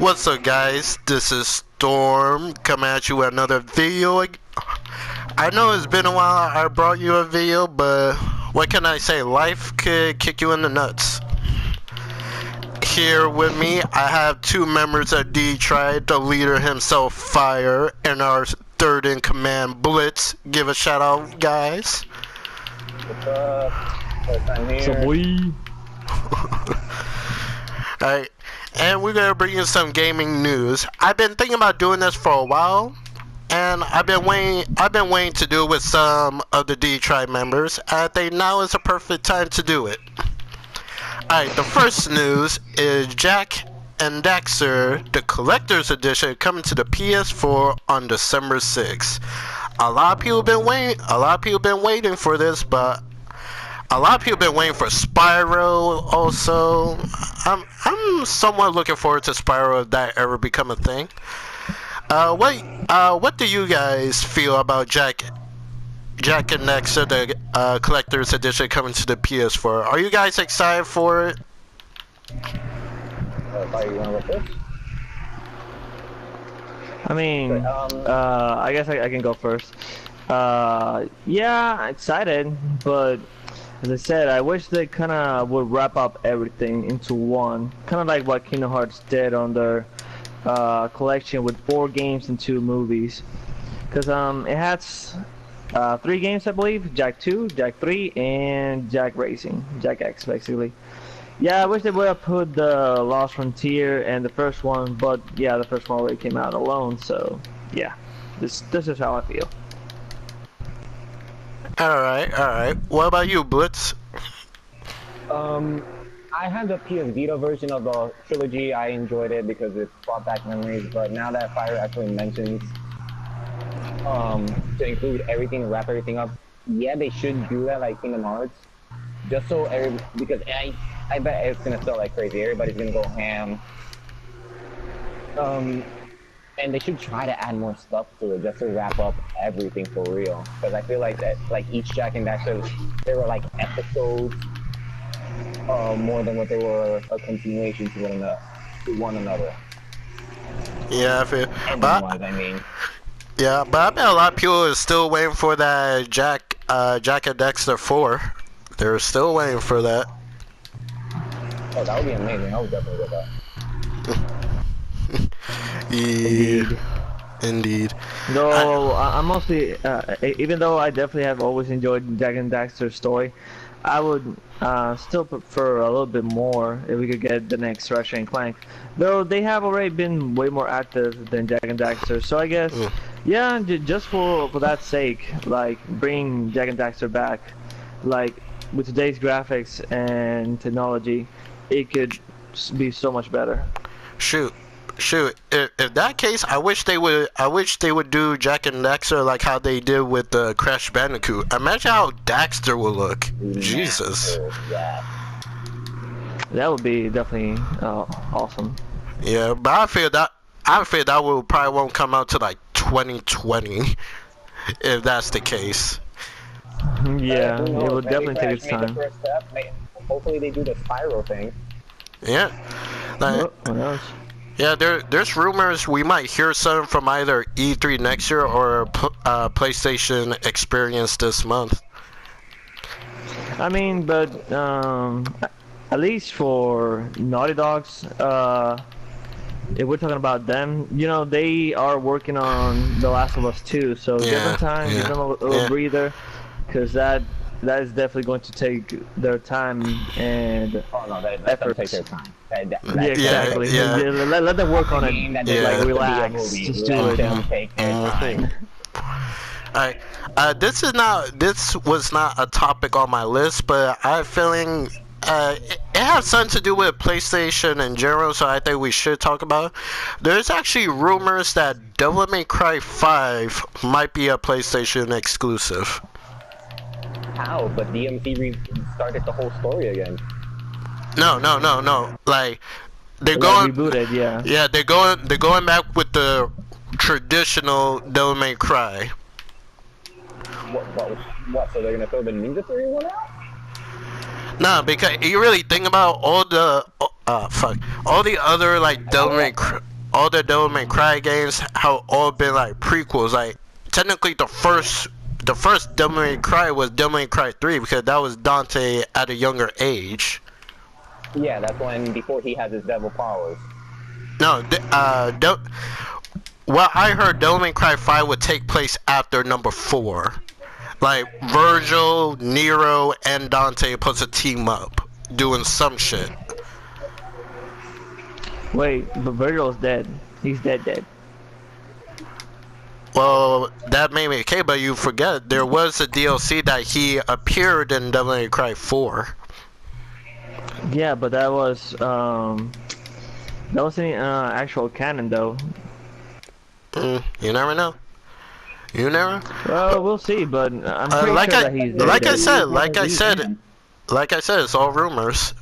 What's up, guys? This is Storm coming at you with another video. I know it's been a while I brought you a video, but what can I say? Life could kick you in the nuts. Here with me, I have two members of Dtri, the leader himself, Fire, and our third in command, Blitz. Give a shout out, guys. What's up? First time here. So boy. Alright, and we're gonna bring you some gaming news. I've been thinking about doing this for a while, and I've been waiting to do it with some of the Dtri members. I think now is the perfect time to do it. Alright, the first news is Jak and Daxter, the collector's edition, coming to the PS4 on December 6th. A lot of people been waiting for this, but a lot of people been waiting for Spyro also. I'm somewhat looking forward to Spyro if that ever become a thing. What do you guys feel about Jak and Daxter, the collector's edition, coming to the PS4? Are you guys excited for it? Fire, you wanna go first? I mean, I guess I can go first. Yeah, excited, but as I said, I wish they kind of would wrap up everything into one. Kind of like what Kingdom Hearts did on their collection with 4 games and 2 movies. Because it has 3 games, I believe. Jak 2, Jak 3, and Jak Racing. Jak X, basically. Yeah, I wish they would have put the Lost Frontier and the first one, but yeah, the first one already came out alone, so yeah. This is how I feel. Alright. What about you, Blitz? I had the PS Vita version of the trilogy. I enjoyed it because it brought back memories, but now that Fire actually mentions to include everything and wrap everything up, yeah, they should do that like Kingdom Hearts. Just so because I bet it's gonna sell like crazy. Everybody's gonna go ham. And they should try to add more stuff to it just to wrap up everything for real. Because I feel like that, like each Jak and Daxter, they were like episodes, more than what they were a continuation to one another. Yeah, I feel. I mean. Yeah, but I bet a lot of people are still waiting for that Jak and Daxter 4. They're still waiting for that. Oh, that would be amazing. I would definitely get that. Yeah, indeed. No, I'm mostly, even though I definitely have always enjoyed Jak and Daxter's story, I would still prefer a little bit more if we could get the next Ratchet and Clank. Though they have already been way more active than Jak and Daxter, so I guess, yeah, just for that sake, like bring Jak and Daxter back, like with today's graphics and technology, it could be so much better. Shoot. If that case, I wish they would do Jak and Daxter like how they did with the Crash Bandicoot. Imagine how Daxter would look. Jesus. That would be definitely awesome. Yeah, but I feel that will probably won't come out to like 2020, if that's the case. Yeah, it would definitely take its time. Hopefully they do the Spyro thing. Yeah. Like, who knows? Yeah, there's rumors we might hear something from either E3 next year or PlayStation Experience this month. I mean, but at least for Naughty Dogs, if we're talking about them, you know, they are working on The Last of Us 2, so give them time, give them a little breather, because that is definitely going to take their time and effort. Take their time. Exactly. Yeah. Let them work on it. Like relax. Just do it. Take their time. Alright. This was not a topic on my list, but I have a feeling it has something to do with PlayStation in general, so I think we should talk about it. There's actually rumors that Devil May Cry 5 might be a PlayStation exclusive. How? But DMC restarted the whole story again. No. Like they're going rebooted, yeah. Yeah, they're going back with the traditional Devil May Cry. What? So they're gonna throw the Ninja Theory one out? Nah, because you really think about all the all the other like Devil May Cry. all the Devil May Cry games have all been like prequels. Like technically the first Devil May Cry was Devil May Cry 3 because that was Dante at a younger age. Yeah, that's when before he had his devil powers. No, well, I heard Devil May Cry 5 would take place after number 4. Like Virgil, Nero, and Dante puts a team up doing some shit. Wait, but Virgil's dead. He's dead. Well, that may be okay, but you forget there was a DLC that he appeared in Devil May Cry 4. Yeah, but that wasn't actual canon though. You never know. You never. Well, we'll see, but I'm pretty sure that he's dead. Like I said, it's all rumors.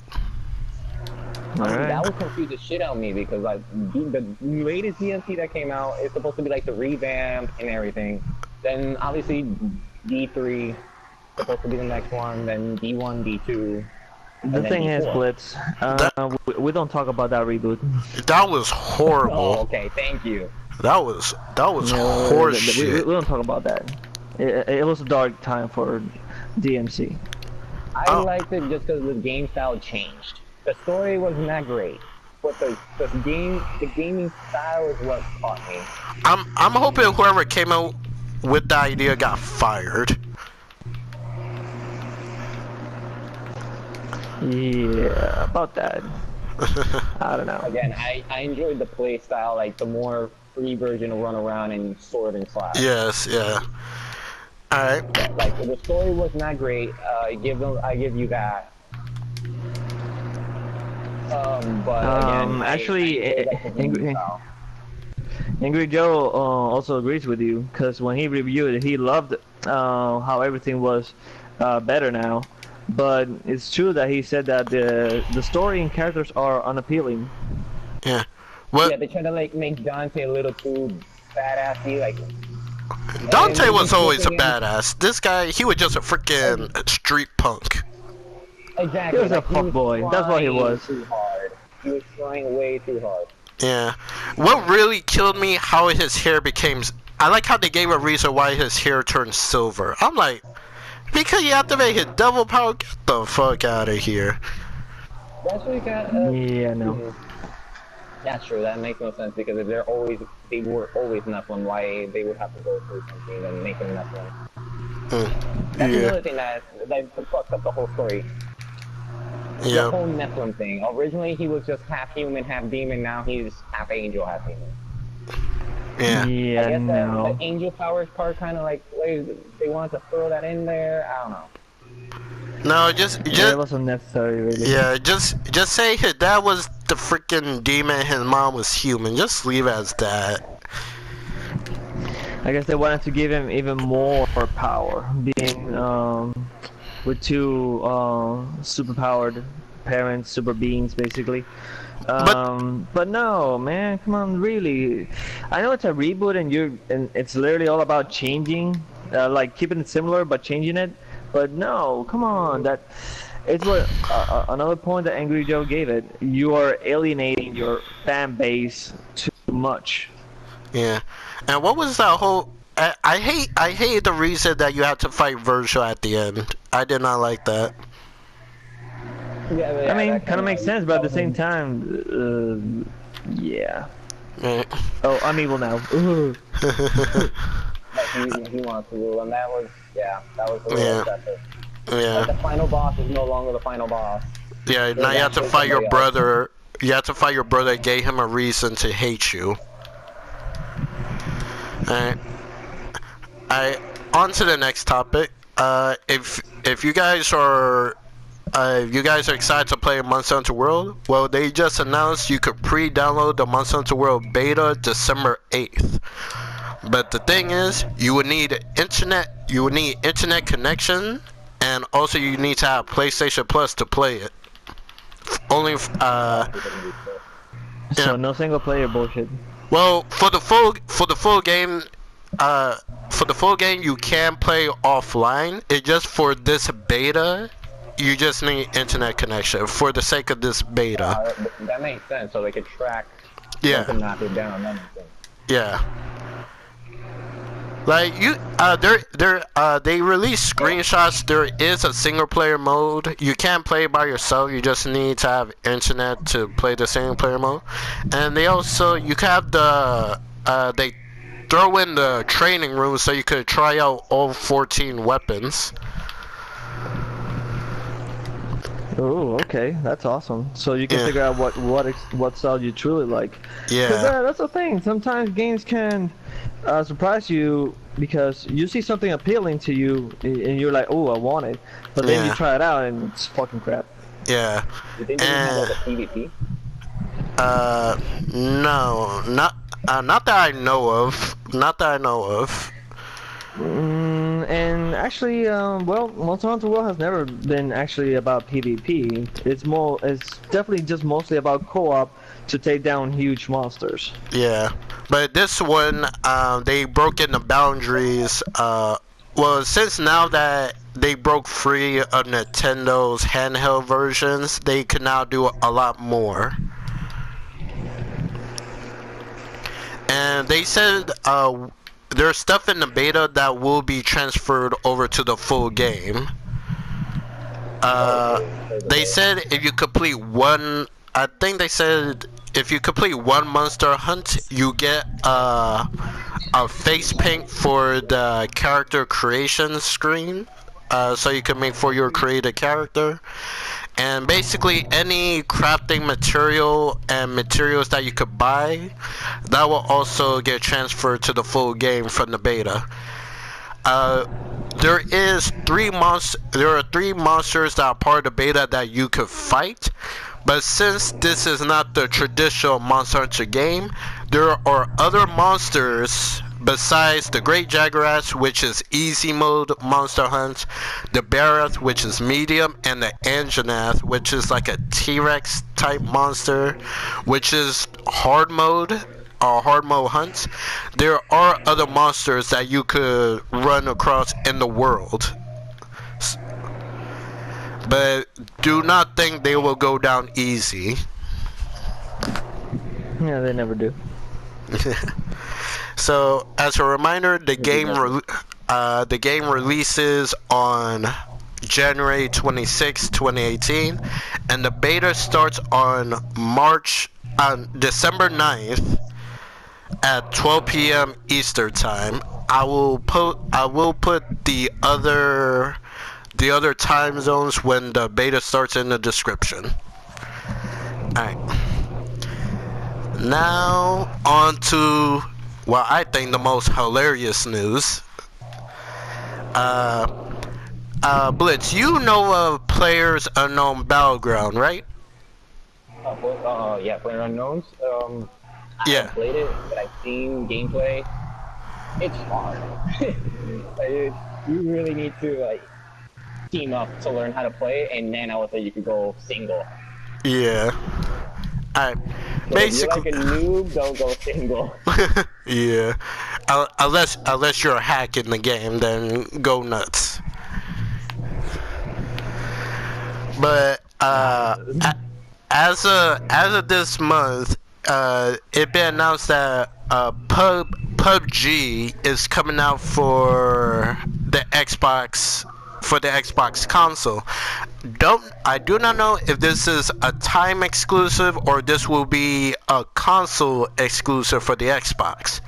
Alright. That would confuse the shit out of me because like the latest DLC that came out is supposed to be like the revamp and everything. Then obviously D3 supposed to be the next one. Then D1, D2. The thing is, Blitz, we don't talk about that reboot. That was horrible. Oh, okay, thank you. That was horseshit. We don't talk about that. It was a dark time for DMC. I liked it just because the game style changed. The story wasn't that great, but the gaming style is what caught me. I'm hoping whoever came out with the idea got fired. Yeah, about that. I don't know. Again, I enjoyed the play style, like the more free version of run around and sword and slash. Yes, yeah. Alright. Like the story was not great. I give you that. But again, actually, Angry Joe also agrees with you because when he reviewed it, he loved how everything was better now. But it's true that he said that the story and characters are unappealing. Yeah. Well, yeah, they try to like make Dante a little too badassy, like. Dante was always a badass. This guy, he was just a freaking street punk. Exactly. He was a punk boy. That's what he was. Too hard. He was trying way too hard. Yeah. What really killed me, how his hair became. I like how they gave a reason why his hair turned silver. I'm like, because you activate his devil power. Get the fuck out of here. That's what you got. Yeah, no. That's true. That makes no sense because if they were always Nephilim, why they would have to go through something and make them Nephilim. That's another thing that fucked up the whole story. Yeah. The whole Nephilim thing. Originally, he was just half human, half demon. Now he's half angel, half demon. Yeah. Yeah, I guess no. the angel powers part kind of like they wanted to throw that in there. I don't know. No, It wasn't necessary, really. Yeah, just say his dad was the freaking demon, his mom was human. Just leave it as that. I guess they wanted to give him even more power, being with two superpowered parents, super beings, basically. But no, man, come on, really. I know it's a reboot, and it's literally all about changing, like keeping it similar but changing it. But no, come on, that it's what another point that Angry Joe gave it. You are alienating your fan base too much. Yeah, and what was that whole? I hate the reason that you had to fight Virgil at the end. I did not like that. Yeah, I mean, kind of makes sense, but at the same time, yeah. Oh, I'm evil now. He wants to rule, and that was a little excessive. Yeah. Like the final boss is no longer the final boss. Yeah, now you have to fight your brother. You have to fight your brother that gave him a reason to hate you. Alright. On to the next topic. If you guys are excited to play Monster Hunter World, well, they just announced you could pre-download the Monster Hunter World beta December 8th. But the thing is, you would need internet connection, and also you need to have PlayStation Plus to play it. Only So no single player bullshit. well, for the full game, you can play offline. It's just for this beta, you just need internet connection for the sake of this beta. That makes sense, so they could track them to Yeah. knock it down. That makes sense. Yeah. Like they release screenshots. There is a single player mode. You can't play by yourself. You just need to have internet to play the single player mode. And they also you can have they throw in the training room so you could try out all 14 weapons. Oh, okay, that's awesome. So you can Yeah. figure out what style you truly like. Yeah. Because that's the thing. Sometimes games can surprise you because you see something appealing to you and you're like, oh, I want it. But then you Yeah. try it out and it's fucking crap. Yeah. You think they can have like a PvP? No, not that I know of. Not that I know of. And actually, well, Monster Hunter World has never been actually about PvP. It's definitely just mostly about co-op to take down huge monsters. Yeah, but this one, they broke in the boundaries. Well, since now that they broke free of Nintendo's handheld versions, they can now do a lot more. And they said there's stuff in the beta that will be transferred over to the full game. They said if you complete one, I think they said if you complete one monster hunt, you get a face paint for the character creation screen, so you can make for your created character. And basically any crafting material and materials that you could buy, that will also get transferred to the full game from the beta. There are three monsters that are part of the beta that you could fight, but since this is not the traditional Monster Hunter game, there are other monsters besides the Great Jaguarath, which is easy mode monster hunt, the Barath, which is medium, and the Anjanath, which is like a T-Rex type monster, which is hard mode hunt. There are other monsters that you could run across in the world, but do not think they will go down easy. Yeah, they never do. So, as a reminder, the game releases on January 26, 2018, and the beta starts on December 9th at 12 p.m. Eastern Time. I will put the other time zones when the beta starts in the description. Alright. Now on to what I think the most hilarious news. Blitz, you know of Players Unknown Battleground, right? Yeah, Player Unknowns. I Yeah. haven't played it, but I've seen gameplay. It's hard. Like, you really need to like team up to learn how to play, and then I would say you could go single. Yeah. Alright. So Basically, if you're like a noob, don't go single. yeah. Unless you're hacking the game, then go nuts. But as of this month, it been announced that PUBG is coming out for the Xbox console. I do not know if this is a time exclusive or this will be a console exclusive for the Xbox.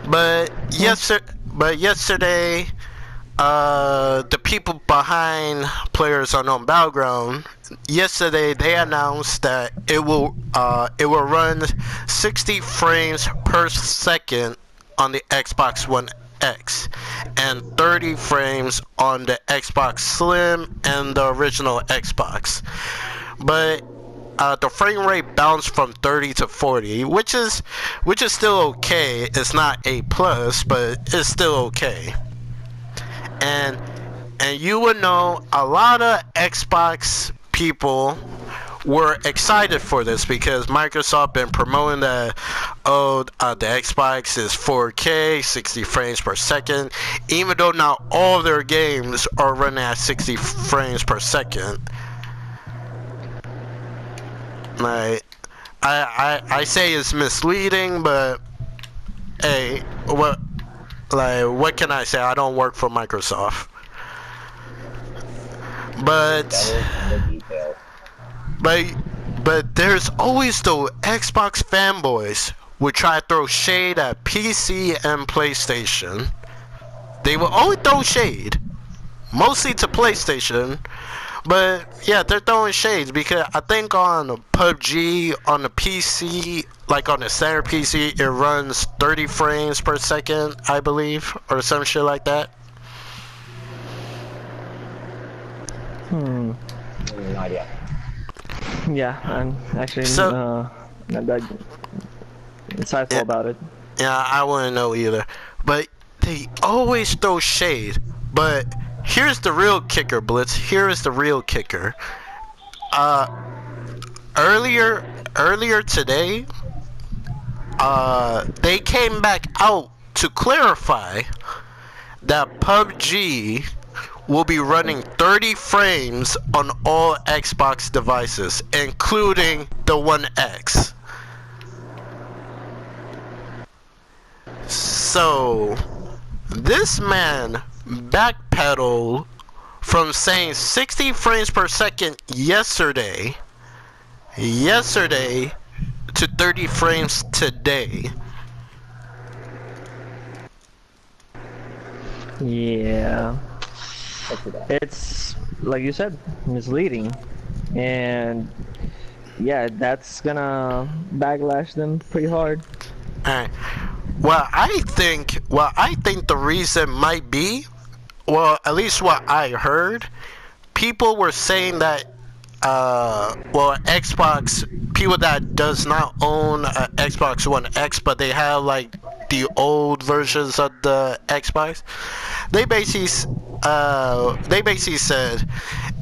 But yesterday, the people behind Players Unknown Battleground, yesterday they announced that it will run 60 frames per second on the Xbox One X and 30 frames on the Xbox Slim and the original Xbox. But the frame rate bounced from 30 to 40, which is still okay. It's not A plus, but it's still okay. And you would know a lot of Xbox people were excited for this because Microsoft been promoting that the Xbox is 4K, 60 frames per second, even though not all their games are running at 60 frames per second. Like, I say it's misleading, but hey, what can I say? I don't work for Microsoft. But Devils in the details. but there's always those Xbox fanboys who try to throw shade at PC and PlayStation. They will always throw shade, mostly to PlayStation. But yeah, they're throwing shades because I think on PUBG on the PC, like on the standard PC, it runs 30 frames per second, I believe, or some shit like that. No idea. Yeah, I'm actually So- not that insightful Yeah. about it. Yeah, I wouldn't know either. But they always throw shade. But here's the real kicker, Blitz. Here is the real kicker. Earlier today, they came back out to clarify that PUBG will be running 30 frames on all Xbox devices, including the One X. So, this man backpedaled from saying 60 frames per second yesterday to 30 frames today. Yeah, Let's do that. it's like you said, misleading, and yeah, that's gonna backlash them pretty hard. Alright. Well, I think the reason might be, well, at least what I heard, people were saying that, well, Xbox, people that does not own a Xbox One X, but they have like the old versions of the Xbox, they basically said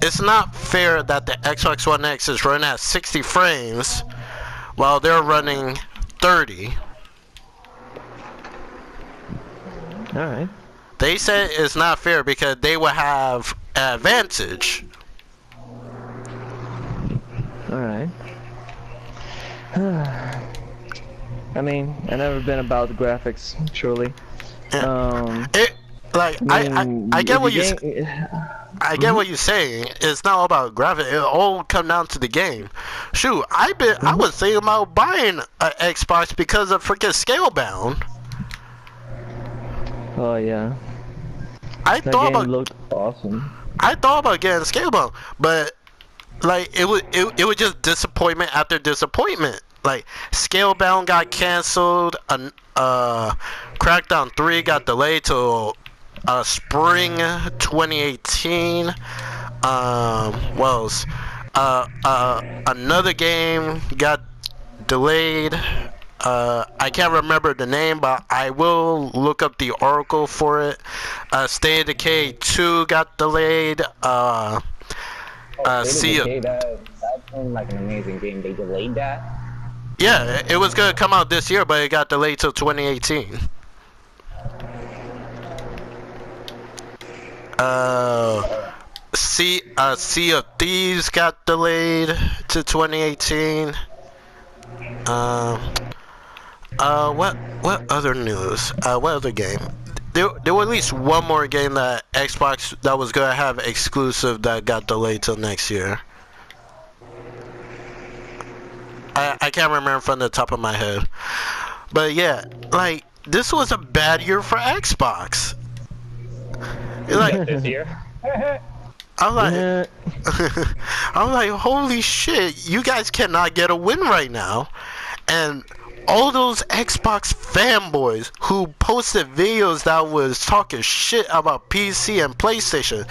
it's not fair that the Xbox One X is running at 60 frames while they're running 30. All right. They said it's not fair because they will have an advantage. All right. I mean, I've never been about the graphics, truly. It like I get what I get what you're saying. It's not all about graphics. It all come down to the game. Shoot, I was thinking about buying an Xbox because of freaking Scalebound. Oh yeah, I that thought game about looked awesome. getting Scalebound, but like it was just disappointment after disappointment. Like Scalebound got canceled, Crackdown 3 got delayed till spring 2018. What else? Another game got delayed. I can't remember the name, but I will look up the article for it. State of Decay 2 got delayed. Sea of... That seemed like an amazing game. They delayed that. Yeah, it was gonna come out this year, but it got delayed till 2018. Sea of Thieves got delayed to 2018. What other news? What other game? There was at least one more game that Xbox that was gonna have exclusive that got delayed till next year. I can't remember from the top of my head. But yeah, like this was a bad year for Xbox. It's like This year. I'm like Yeah. I'm like, holy shit, you guys cannot get a win right now. And all those Xbox fanboys who posted videos that was talking shit about PC and PlayStation,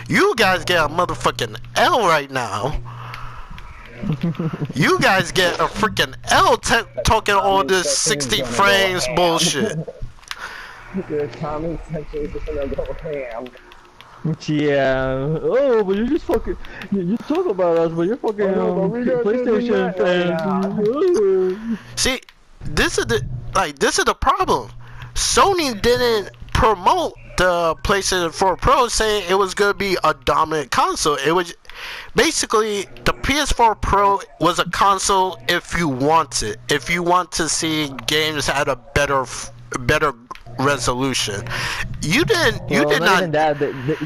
you guys get a motherfucking L right now. You guys get a freaking L talking all this 60 frames bullshit. The comment section is gonna go ham. Yeah. Oh, but you just fucking you talk about us, but you're fucking PlayStation fans. See, this is the problem. Sony didn't promote the PlayStation 4 Pro saying it was gonna be a dominant console. It was basically PS4 Pro was a console if you want it. If you want to see games at a better resolution. You didn't. You Well, did not not. even that.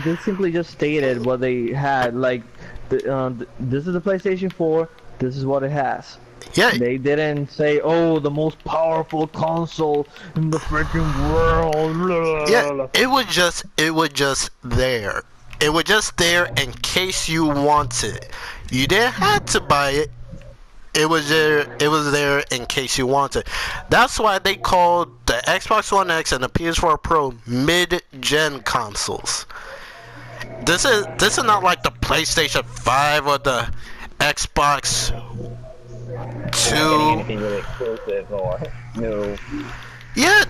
They simply just stated what they had. Like, this is the PlayStation 4. This is what it has. Yeah. They didn't say, "Oh, the most powerful console in the freaking world." Yeah. It was just there. It was just there in case you want it. You didn't have to buy it. It was there. It was there in case you wanted. That's why they called the Xbox One X and the PS4 Pro mid-gen consoles. This is not like the PlayStation 5 or the Xbox 2. Anything really exclusive or no. Yeah,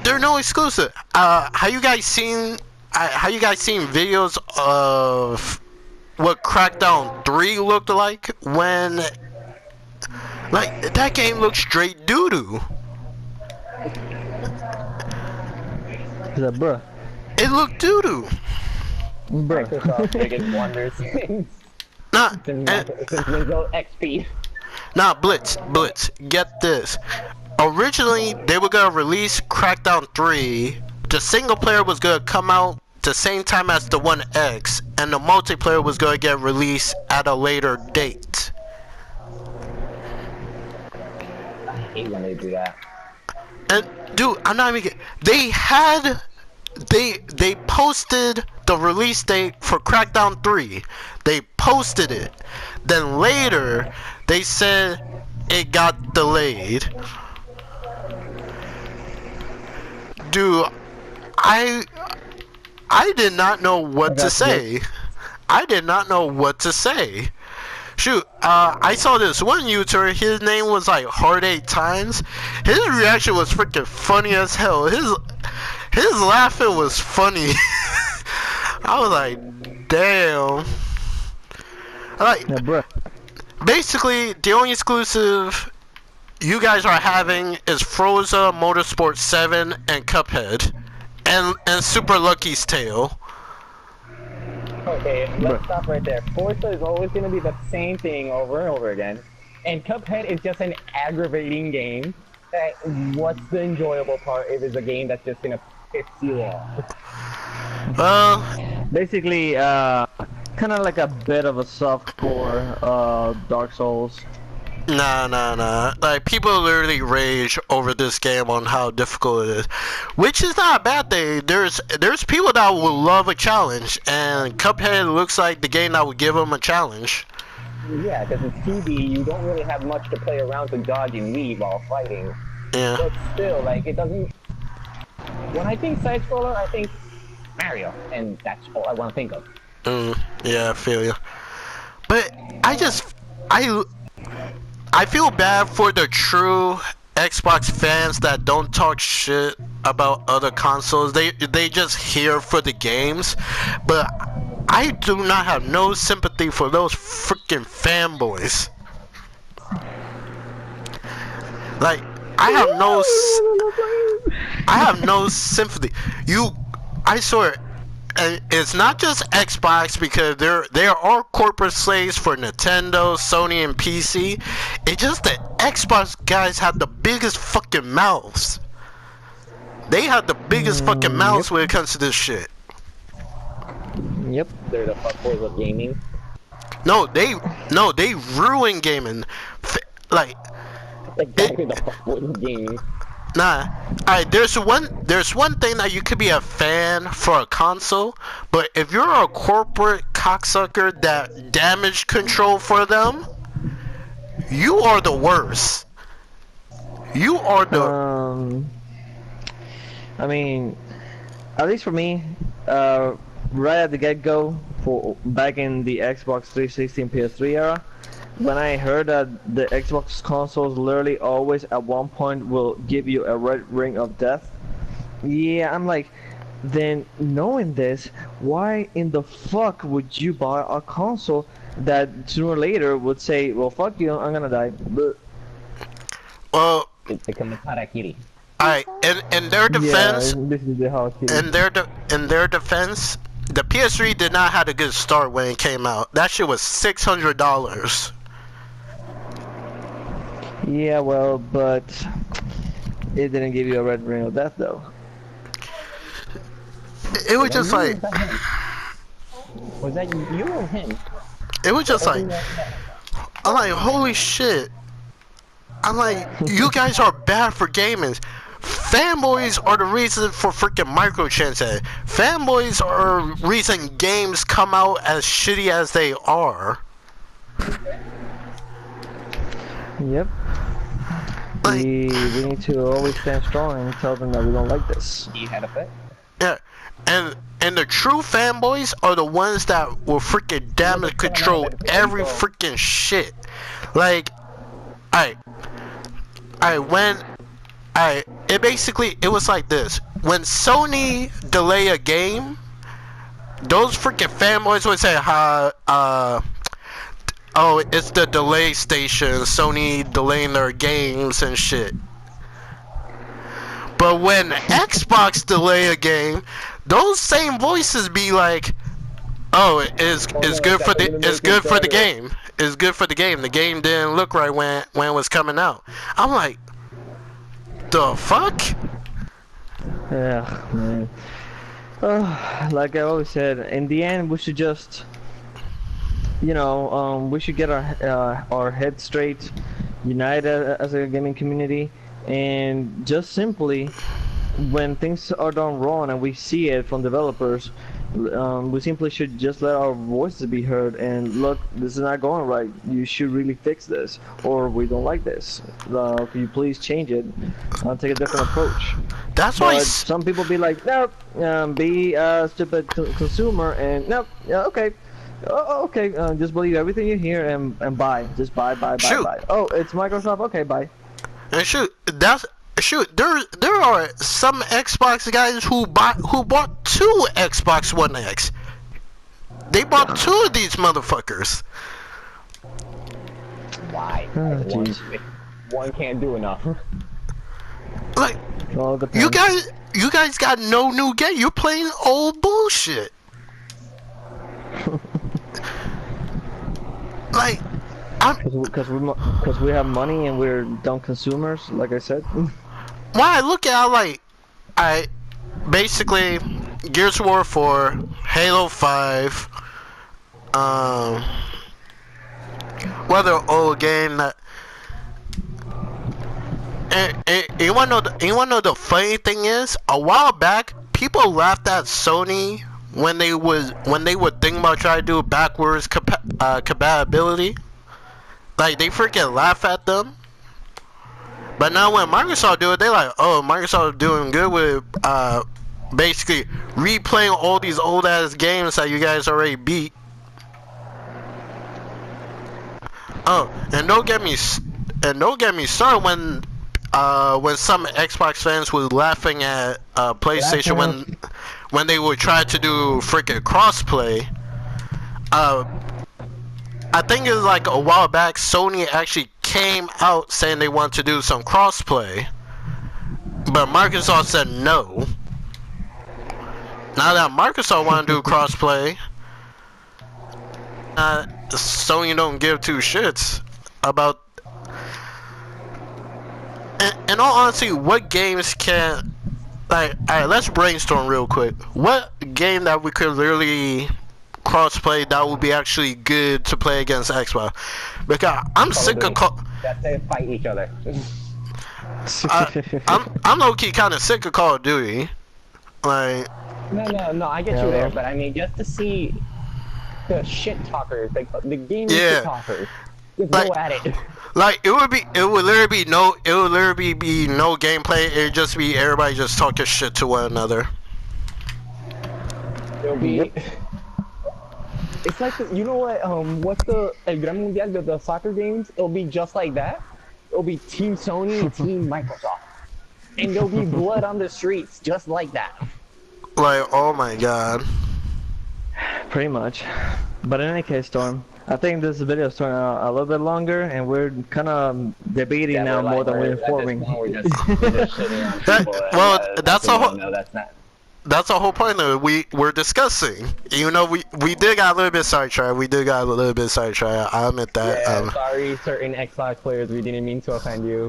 they're no exclusive. Have you guys seen videos of what Crackdown 3 looked like when? Like, that game looks straight doo-doo. Bruh. It looked doo-doo. Bruh. Microsoft's biggest wonder since Windows XP. Nah, Blitz, get this. Originally, they were gonna release Crackdown 3. The single player was gonna come out the same time as the One X, and the multiplayer was gonna get released at a later date. I hate when they do that. And dude, I'm not even kidding. They posted the release date for Crackdown 3. They posted it. Then later, they said it got delayed. Dude, I did not know what to say. I did not know what to say. Shoot, I saw this one YouTuber, his name was like Hard 8 Times. His reaction was freaking funny as hell. His laughing was funny. I was like, damn. Like, Yeah, bruh. basically, the only exclusive you guys are having is Forza Motorsport 7 and Cuphead. And Super Lucky's Tale. Okay, let's stop right there. Forza is always going to be the same thing over and over again. And Cuphead is just an aggravating game. What's the enjoyable part if it's a game that's just going to piss you off? Well, Basically, kind of like a bit of a softcore Dark Souls. nah. Like, people literally rage over this game on how difficult it is. Which is not a bad thing. There's people that will love a challenge, and Cuphead looks like the game that would give them a challenge. Yeah, because it's 2D, you don't really have much to play around to dodge and weave while fighting. Yeah. But still, like, it doesn't... When I think side-scroller, I think Mario, and that's all I want to think of. Yeah, I feel you. But I feel bad for the true Xbox fans that don't talk shit about other consoles. They just here for the games. But I do not have no sympathy for those freaking fanboys. Like, I have no sympathy. I swear, and it's not just Xbox, because there are corporate slaves for Nintendo, Sony, and PC. It's just that Xbox guys have the biggest fucking mouths. They have the biggest fucking mouths when it comes to this shit. Yep. They're the fuckboys of gaming. No, they ruin gaming. Like, Exactly the fuckboys of gaming. nah. Alright, there's one thing that you could be a fan for a console, but if you're a corporate cocksucker that damage control for them, you are the worst. You are the I mean, at least for me, right at the get-go, for back in the Xbox 360 and PS3 era, when I heard that the Xbox consoles literally always at one point will give you a red ring of death, yeah, I'm like, then knowing this, why in the fuck would you buy a console that sooner or later would say, well, fuck you, I'm gonna die. well. It's become a karakiri. Alright, in their defense, Yeah, this is the house here. in their defense, the PS3 did not have a good start when it came out. That shit was $600. Yeah, well, but it didn't give you a red ring of death though. It was Was that just you or like, was that him? Was that you or him? it was just like, Open that- I'm like, holy shit. I'm like, you guys are bad for gaming. Fanboys are the reason for freaking microtransactions. Fanboys are reason games come out as shitty as they are. Yep. Like, We need to always stand strong and tell them that we don't like this. He had a fit. yeah, and the true fanboys are the ones that will freaking damage control every freaking shit. Like, it basically, it was like this. When Sony delay a game, those freaking fanboys would say, oh, it's the delay station, Sony delaying their games and shit. But when Xbox delay a game, those same voices be like, oh, it's good for the game. It's good for the game. The game didn't look right when it was coming out. I'm like, the fuck? Yeah, man. Like I always said, in the end, we should just, you know, we should get our heads straight, unite as a gaming community, and just simply, when things are done wrong and we see it from developers, we simply should just let our voices be heard and look, this is not going right, you should really fix this, or we don't like this, could you please change it, take a different approach. That's why But some people be like, nope, be a stupid consumer, and nope, yeah, okay, okay, just believe everything you hear and buy, just buy, Shoot. buy. Oh, it's Microsoft, okay, buy. and there are some Xbox guys who bought 2 Xbox One X. They bought 2 of these motherfuckers. Why? Oh, Like, jeez. one can't do enough. Like, All depends. you guys got no new game. You're playing old bullshit. Like, Because we have money and we're dumb consumers, like I said. when I look at it, like, basically Gears of War 4, Halo 5, whether old game that. And you wanna know the funny thing is, a while back people laughed at Sony when they would think about trying to do backwards compatibility. Like, they freaking laugh at them. But now when Microsoft do it, they like, oh, Microsoft doing good with basically replaying all these old ass games that you guys already beat. Oh, and don't get me started when some Xbox fans were laughing at PlayStation when they would try to do freaking crossplay. I think it was like a while back, Sony actually came out saying they want to do some crossplay, but Microsoft said no. Now that Microsoft want to do crossplay, Sony don't give 2 shits about. In all honesty, what games can, like, alright, let's brainstorm real quick. What game that we could literally crossplay that would be actually good to play against Xbox? Because I'm sick of That they fight each other. I'm low key kind of sick of Call of Duty. Like, No, I get you there, but I mean, just to see the shit talkers, the gaming shit talkers, just like, go at it. Like, it would literally be no gameplay. It would just be everybody just talking shit to one another. It'll be. It's like, you know what? What's the El Gran Mundial, the soccer games? It'll be just like that. It'll be Team Sony and Team Microsoft, and there'll be blood on the streets, just like that. Like, oh my god. Pretty much. But in any case, Storm, I think this video is turning out a little bit longer, and we're kind of debating now more than we're informing. We're just shitting on people. Well, that's a whole. No, that's not. that's the whole point of it. We're discussing. You know, we did got a little bit sidetracked. We did got a little bit sidetracked. I admit that. Yeah, sorry, certain Xbox players. We didn't mean to offend you.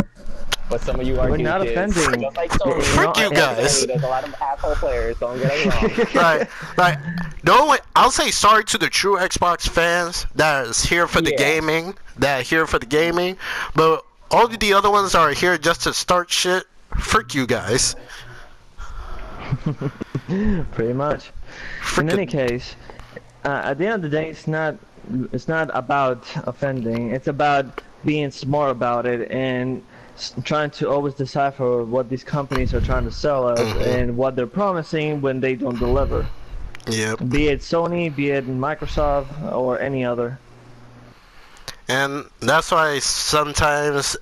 But some of you are We're not gooches. offending. Just like Sony. Frick you guys. There's a lot of asshole players. Don't get us wrong. Right. No, I'll say sorry to the true Xbox fans that is here for the gaming. That are here for the gaming. But all of the other ones are here just to start shit. Frick you guys. Pretty much. In any case, at the end of the day, it's not about offending. It's about being smart about it and trying to always decipher what these companies are trying to sell us and what they're promising when they don't deliver. Yep. Be it Sony, be it Microsoft, or any other. And that's why sometimes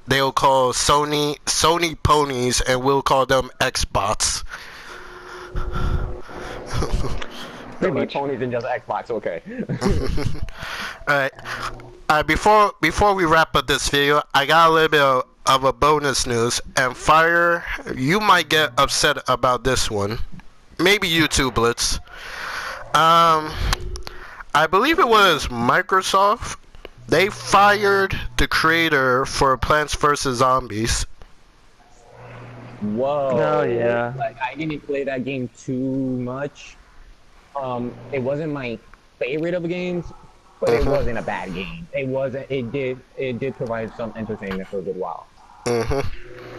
they'll call Sony ponies, and we'll call them Xbots. Sony ponies and just Xbox, okay. Alright. Before we wrap up this video, I got a little bit of a bonus news. And Fire, you might get upset about this one. Maybe you too, Blitz. I believe it was Microsoft. They fired the creator for Plants vs. Zombies. Whoa. Oh yeah. Like, I didn't play that game too much. It wasn't my favorite of the games, but it wasn't a bad game. It wasn't. It did provide some entertainment for a good while.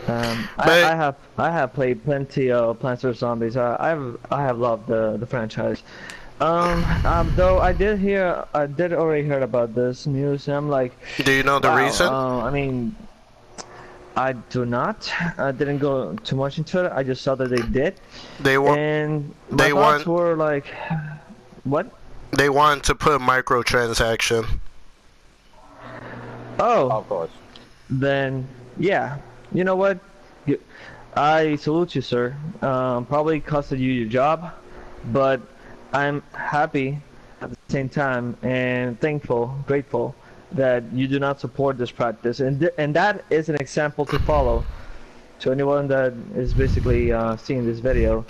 I have played plenty of Plants vs Zombies. I have loved the franchise. Though I did already heard about this news, and I'm like, do you know the reason? I mean, I do not. I didn't go too much into it. I just saw that they did. And my thoughts were like, what? They wanted to put microtransaction. Oh. Of course. Then, yeah. You know what? I salute you, sir. Probably costed you your job, but I'm happy at the same time and grateful that you do not support this practice, and that is an example to follow to anyone that is basically seeing this video.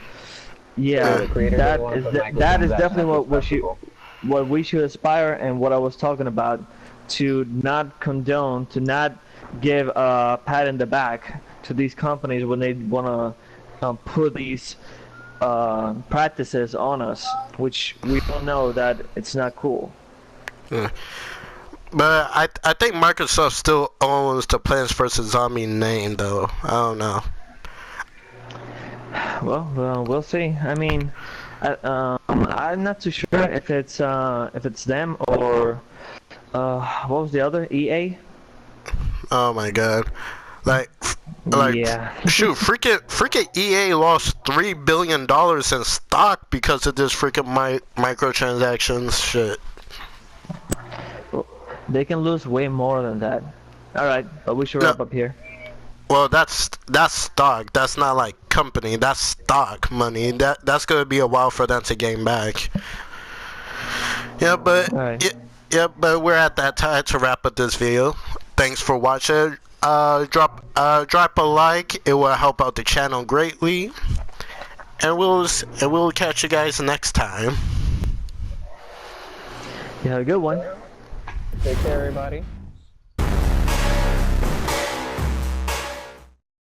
Yeah, that is definitely what we should aspire, and what I was talking about, to not condone, to not give a pat in the back to these companies when they want to put these practices on us, which we all know that it's not cool. Yeah. But I think Microsoft still owns the Plants vs. Zombie name, though. I don't know. Well, we'll see. I mean, I'm not too sure if it's them or what was the other, EA? Oh my God! Like yeah. Shoot, freaking EA lost $3 billion in stock because of this freaking microtransactions shit. They can lose way more than that. All right, but we should wrap up here. Well, that's stock. That's not like company. That's stock money. That's gonna be a while for them to gain back. Yeah, but but we're at that time to wrap up this video. Thanks for watching. Drop a like. It will help out the channel greatly. And we'll catch you guys next time. You have a good one. Take care, everybody.